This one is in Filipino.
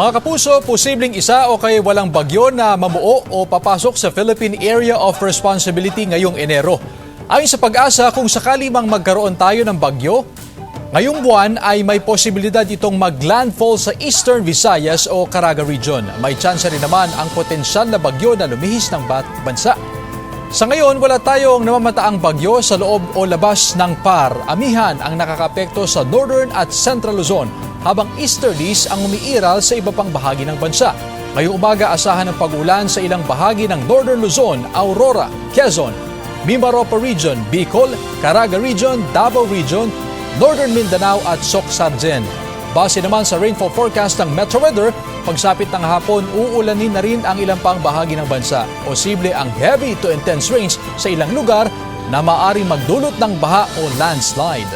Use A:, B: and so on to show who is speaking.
A: Mga kapuso, posibleng isa o kay walang bagyo na mamuo o papasok sa Philippine Area of Responsibility ngayong Enero. Ayon sa Pag-asa, kung sakali mang magkaroon tayo ng bagyo, ngayong buwan ay may posibilidad itong mag-landfall sa Eastern Visayas o Caraga Region. May tsansa rin naman ang potensyal na bagyo na lumihis ng bansa. Sa ngayon, wala tayong namamataang bagyo sa loob o labas ng PAR. Amihan ang nakakapekto sa Northern at Central Luzon, habang easterlies ang umiiral sa iba pang bahagi ng bansa. Ngayong umaga, asahan ng pag-ulan sa ilang bahagi ng Northern Luzon, Aurora, Quezon, Mimaropa Region, Bicol, Caraga Region, Davao Region, Northern Mindanao at Soc-Sargen. Base naman sa rainfall forecast ng Metro Weather, pagsapit ng hapon, uulanin na rin ang ilang pang bahagi ng bansa. Posible ang heavy to intense rains sa ilang lugar na maaaring magdulot ng baha o landslide.